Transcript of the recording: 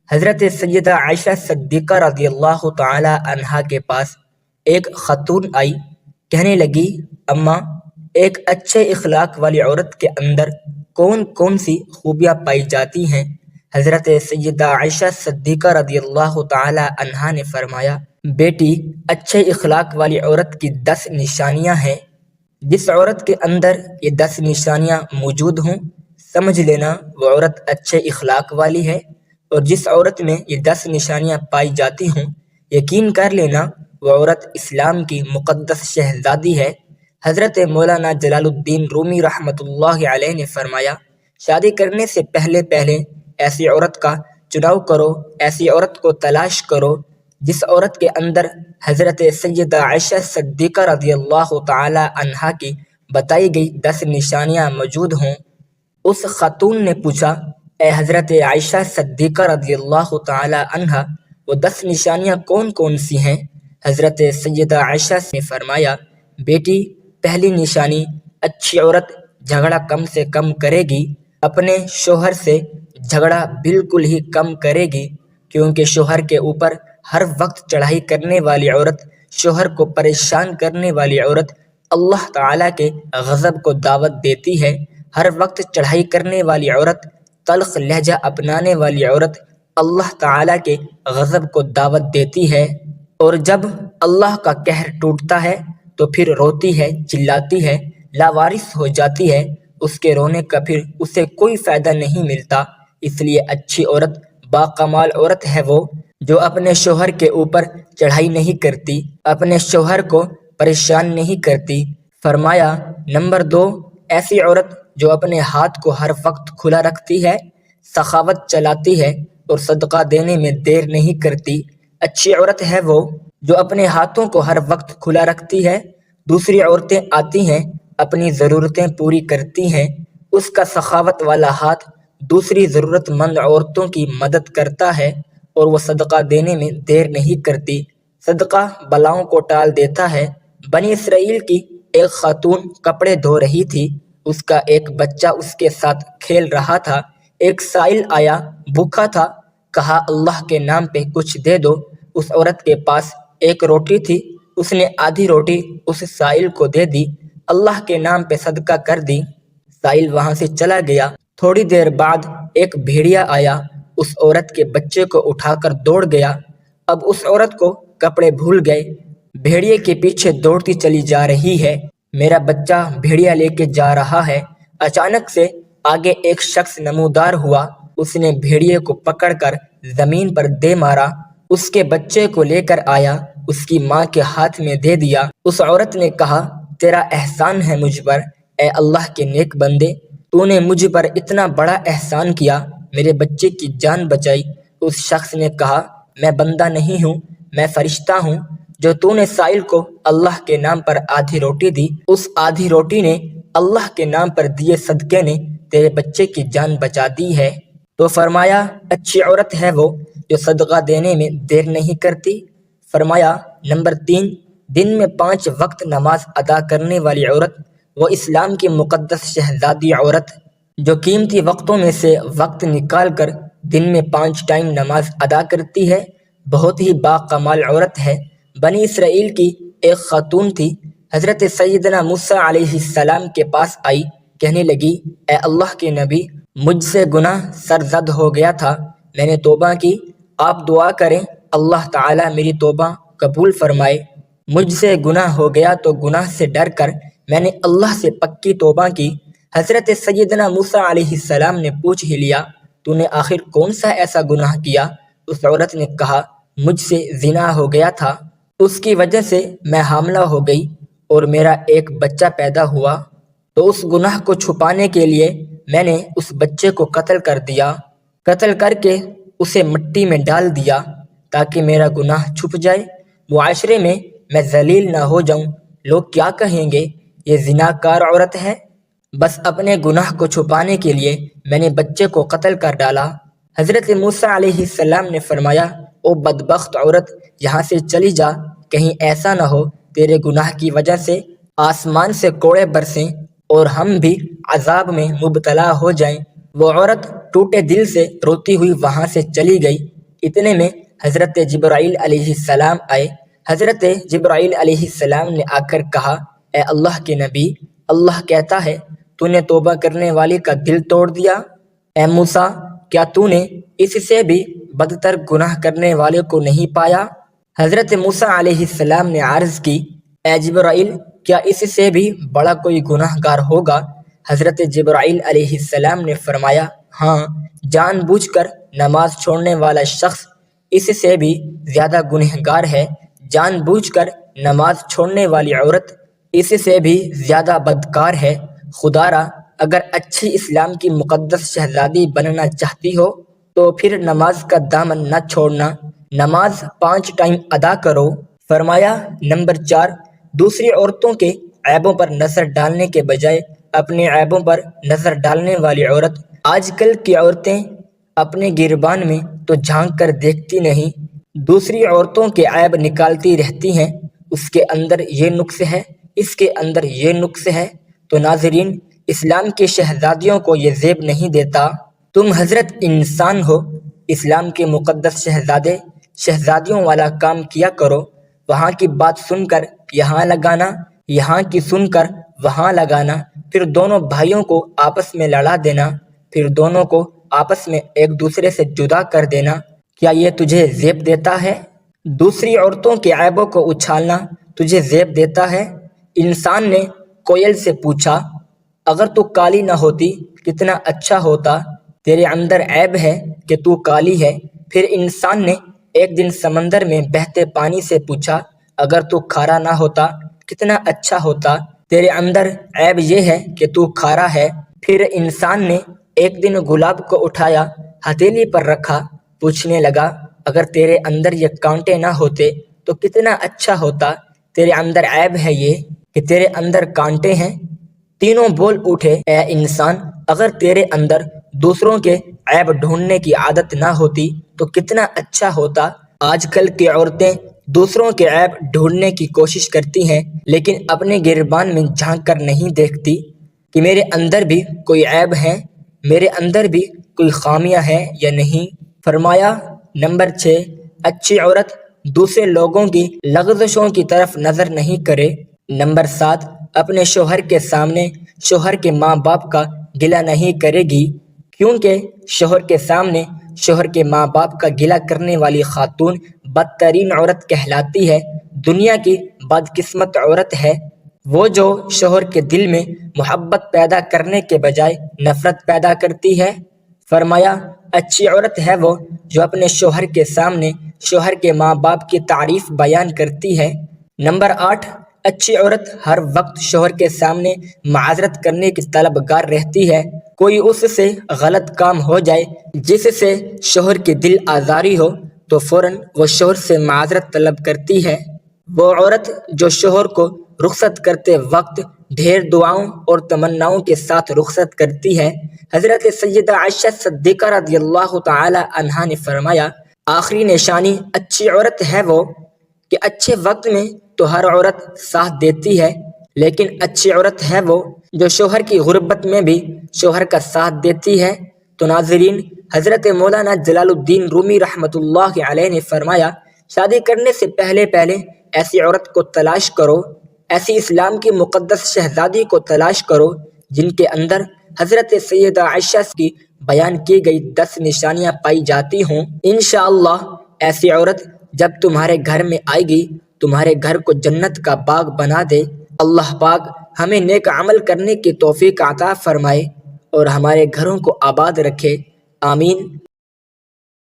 حضرت سیدہ عائشہ صدیقہ رضی اللہ تعالی عنہا کے پاس ایک خاتون آئی، کہنے لگی، اماں، ایک اچھے اخلاق والی عورت کے اندر کون کون سی خوبیاں پائی جاتی ہیں؟ حضرت سیدہ عائشہ صدیقہ رضی اللہ تعالی عنہا نے فرمایا، بیٹی، اچھے اخلاق والی عورت کی 10 نشانیاں ہیں۔ جس عورت کے اندر یہ 10 نشانیاں موجود ہوں، سمجھ لینا وہ عورت اچھے اخلاق والی ہے، اور جس عورت میں یہ 10 نشانیاں پائی جاتی ہوں، یقین کر لینا وہ عورت اسلام کی مقدس شہزادی ہے۔ حضرت مولانا جلال الدین رومی رحمۃ اللہ علیہ نے فرمایا، شادی کرنے سے پہلے ایسی عورت کا چناؤ کرو، ایسی عورت کو تلاش کرو جس عورت کے اندر حضرت سیدہ عائشہ صدیقہ رضی اللہ تعالی عنہا کی بتائی گئی 10 نشانیاں موجود ہوں۔ اس خاتون نے پوچھا، اے حضرت عائشہ صدیقہ رضی اللہ تعالی عنہا، وہ 10 نشانیاں کون کون سی ہیں؟ حضرت سیدہ عائشہ نے فرمایا، بیٹی، پہلی نشانی، اچھی عورت جھگڑا کم سے کم کرے گی، اپنے شوہر سے جھگڑا بالکل ہی کم کرے گی، کیونکہ شوہر کے اوپر ہر وقت چڑھائی کرنے والی عورت، شوہر کو پریشان کرنے والی عورت اللہ تعالیٰ کے غضب کو دعوت دیتی ہے۔ ہر وقت چڑھائی کرنے والی عورت، تلخ لہجہ اپنانے والی عورت اللہ تعالیٰ کے غضب کو دعوت دیتی ہے، اور جب اللہ کا قہر ٹوٹتا ہے تو پھر روتی ہے، چلاتی ہے، لاوارث ہو جاتی ہے، اس کے رونے کا پھر اسے کوئی فائدہ نہیں ملتا۔ اس لیے اچھی عورت، باکمال عورت ہے وہ جو اپنے شوہر کے اوپر چڑھائی نہیں کرتی، اپنے شوہر کو پریشان نہیں کرتی۔ فرمایا، نمبر 2، ایسی عورت جو اپنے ہاتھ کو ہر وقت کھلا رکھتی ہے، سخاوت چلاتی ہے اور صدقہ دینے میں دیر نہیں کرتی۔ اچھی عورت ہے وہ جو اپنے ہاتھوں کو ہر وقت کھلا رکھتی ہے، دوسری عورتیں آتی ہیں، اپنی ضرورتیں پوری کرتی ہیں، اس کا سخاوت والا ہاتھ دوسری ضرورت مند عورتوں کی مدد کرتا ہے، اور وہ صدقہ دینے میں دیر نہیں کرتی۔ صدقہ بلاؤں کو ٹال دیتا ہے۔ بنی اسرائیل کی ایک خاتون کپڑے دھو رہی تھی، اس کا ایک بچہ اس کے ساتھ کھیل رہا تھا۔ ایک سائل آیا، بھوکا تھا، کہا، اللہ کے نام پہ کچھ دے دو۔ اس عورت کے پاس ایک روٹی تھی، اس نے آدھی روٹی اس سائل کو دے دی، اللہ کے نام پہ صدقہ کر دی۔ سائل وہاں سے چلا گیا۔ تھوڑی دیر بعد ایک بھیڑیا آیا، اس عورت کے بچے کو اٹھا کر دوڑ گیا۔ اب اس عورت کو کپڑے بھول گئے، بھیڑیے کے پیچھے دوڑتی چلی جا رہی ہے، میرا بچہ بھیڑیا لے کے جا رہا ہے۔ اچانک سے آگے ایک شخص نمودار ہوا، اس نے بھیڑیے کو پکڑ کر زمین پر دے مارا، اس کے بچے کو لے کر آیا، اس کی ماں کے ہاتھ میں دے دیا۔ اس عورت نے کہا، تیرا احسان ہے مجھ پر، اے اللہ کے نیک بندے، تو نے مجھ پر اتنا بڑا احسان کیا، میرے بچے کی جان بچائی۔ اس شخص نے کہا، میں بندہ نہیں ہوں، میں فرشتہ ہوں، جو تو نے سائل کو اللہ کے نام پر آدھی روٹی دی، اس آدھی روٹی نے اللہ کے نام پر دیے صدقے نے تیرے بچے کی جان بچا دی ہے۔ تو فرمایا، اچھی عورت ہے وہ جو صدقہ دینے میں دیر نہیں کرتی۔ فرمایا، نمبر 3، دن میں 5 وقت نماز ادا کرنے والی عورت، وہ اسلام کی مقدس شہزادی عورت جو قیمتی وقتوں میں سے وقت نکال کر دن میں 5 ٹائم نماز ادا کرتی ہے، بہت ہی باکمال عورت ہے۔ بنی اسرائیل کی ایک خاتون تھی، حضرت سیدنا موسیٰ علیہ السلام کے پاس آئی، کہنے لگی، اے اللہ کے نبی، مجھ سے گناہ سرزد ہو گیا تھا، میں نے توبہ کی، آپ دعا کریں اللہ تعالیٰ میری توبہ قبول فرمائے۔ مجھ سے گناہ ہو گیا تو گناہ سے ڈر کر میں نے اللہ سے پکی توبہ کی۔ حضرت سیدنا موسیٰ علیہ السلام نے پوچھ ہی لیا، تو نے آخر کون سا ایسا گناہ کیا؟ اس عورت نے کہا، مجھ سے زنا ہو گیا تھا، اس کی وجہ سے میں حاملہ ہو گئی اور میرا ایک بچہ پیدا ہوا، تو اس گناہ کو چھپانے کے لیے میں نے اس بچے کو قتل کر دیا، قتل کر کے اسے مٹی میں ڈال دیا تاکہ میرا گناہ چھپ جائے، معاشرے میں میں ذلیل نہ ہو جاؤں، لوگ کیا کہیں گے، یہ زناکار عورت ہے۔ بس اپنے گناہ کو چھپانے کے لیے میں نے بچے کو قتل کر ڈالا۔ حضرت موسیٰ علیہ السلام نے فرمایا، او بدبخت عورت، یہاں سے چلی جا، کہیں ایسا نہ ہو تیرے گناہ کی وجہ سے آسمان سے کوڑے برسیں اور ہم بھی عذاب میں مبتلا ہو جائیں۔ وہ عورت ٹوٹے دل سے روتی ہوئی وہاں سے چلی گئی۔ اتنے میں حضرت جبرائیل علیہ السلام آئے۔ حضرت جبرائیل علیہ السلام نے آ کر کہا، اے اللہ کے نبی، اللہ کہتا ہے تو نے توبہ کرنے والے کا دل توڑ دیا۔ اے موسیٰ، کیا تو نے اس سے بھی بدتر گناہ کرنے والے کو نہیں پایا؟ حضرت موسیٰ علیہ السلام نے عرض کی، اے جبرائیل، کیا اس سے بھی بڑا کوئی گناہ گار ہوگا؟ حضرت جبرائیل علیہ السلام نے فرمایا، ہاں، جان بوجھ کر نماز چھوڑنے والا شخص اس سے بھی زیادہ گنہگار ہے، جان بوجھ کر نماز چھوڑنے والی عورت اس سے بھی زیادہ بدکار ہے۔ خدا را، اگر اچھی اسلام کی مقدس شہزادی بننا چاہتی ہو تو پھر نماز کا دامن نہ چھوڑنا، نماز 5 ٹائم ادا کرو۔ فرمایا نمبر 4، دوسری عورتوں کے عیبوں پر نظر ڈالنے کے بجائے اپنے عیبوں پر نظر ڈالنے والی عورت۔ آج کل کی عورتیں اپنے گریبان میں تو جھانک کر دیکھتی نہیں، دوسری عورتوں کے عیب نکالتی رہتی ہیں، اس کے اندر یہ نقص ہے، اس کے اندر یہ نقص ہے۔ تو ناظرین، اسلام کی شہزادیوں کو یہ زیب نہیں دیتا۔ تم حضرت انسان ہو، اسلام کے مقدس شہزادیوں والا کام کیا کرو، وہاں کی بات سن کر یہاں لگانا، یہاں کی سن کر وہاں لگانا، پھر دونوں بھائیوں کو آپس میں لڑا دینا، پھر دونوں کو آپس میں ایک دوسرے سے جدا کر دینا، کیا یہ تجھے زیب دیتا ہے؟ دوسری عورتوں کے عیبوں کو اچھالنا تجھے زیب دیتا ہے؟ انسان نے کوئل سے پوچھا، اگر تو کالی نہ ہوتی کتنا اچھا ہوتا، تیرے اندر عیب ہے کہ تو کالی ہے۔ پھر انسان نے ایک دن سمندر میں بہتے پانی سے پوچھا، اگر تو کھارا نہ ہوتا کتنا اچھا ہوتا، تیرے اندر عیب یہ ہے کہ تو کھارا ہے۔ پھر انسان نے ایک دن گلاب کو اٹھایا، ہتھیلی پر رکھا، پوچھنے لگا، اگر تیرے اندر یہ کانٹے نہ ہوتے تو کتنا اچھا ہوتا، تیرے اندر عیب ہے یہ کہ تیرے اندر کانٹے ہیں۔ تینوں بول اٹھے، اے انسان، اگر تیرے اندر دوسروں کے عیب ڈھونڈنے کی عادت نہ ہوتی تو کتنا اچھا ہوتا۔ آج کل کی عورتیں دوسروں کے عیب ڈھونڈنے کی کوشش کرتی ہیں، لیکن اپنے گریبان میں جھانک کر نہیں دیکھتی کہ میرے اندر بھی کوئی عیب ہے، میرے اندر بھی کوئی خامیاں ہیں یا نہیں۔ فرمایا نمبر 6، اچھی عورت دوسرے لوگوں کی لغزشوں کی طرف نظر نہیں کرے۔ نمبر 7، اپنے شوہر کے سامنے شوہر کے ماں باپ کا گلہ نہیں کرے گی، کیونکہ شوہر کے سامنے شوہر کے ماں باپ کا گلہ کرنے والی خاتون بدترین عورت کہلاتی ہے، دنیا کی بدقسمت عورت ہے وہ جو شوہر کے دل میں محبت پیدا کرنے کے بجائے نفرت پیدا کرتی ہے۔ فرمایا اچھی عورت ہے وہ جو اپنے شوہر کے سامنے شوہر کے ماں باپ کی تعریف بیان کرتی ہے۔ نمبر 8، اچھی عورت ہر وقت شوہر کے سامنے معذرت کرنے کی طلبگار رہتی ہے۔ کوئی اس سے غلط کام ہو جائے جس سے شوہر کی دل آزاری ہو تو فوراً وہ شوہر سے معذرت طلب کرتی ہے۔ وہ عورت جو شوہر کو رخصت کرتے وقت ڈھیر دعاؤں اور تمناؤں کے ساتھ رخصت کرتی ہے۔ حضرت سیدہ عائشہ صدیقہ رضی اللہ تعالی عنہا نے فرمایا، آخری نشانی اچھی عورت ہے وہ کہ اچھے وقت میں تو ہر عورت ساتھ دیتی ہے، لیکن اچھی عورت ہے وہ جو شوہر کی غربت میں بھی شوہر کا ساتھ دیتی ہے۔ تو ناظرین، حضرت مولانا جلال الدین رومی رحمۃ اللہ علیہ نے فرمایا، شادی کرنے سے پہلے ایسی عورت کو تلاش کرو، ایسی اسلام کی مقدس شہزادی کو تلاش کرو جن کے اندر حضرت سیدہ عائشہ کی بیان کی گئی 10 نشانیاں پائی جاتی ہوں۔ انشاءاللہ ایسی عورت جب تمہارے گھر میں آئے گی تمہارے گھر کو جنت کا باغ بنا دے۔ اللہ پاک ہمیں نیک عمل کرنے کی توفیق عطا فرمائے اور ہمارے گھروں کو آباد رکھے، آمین۔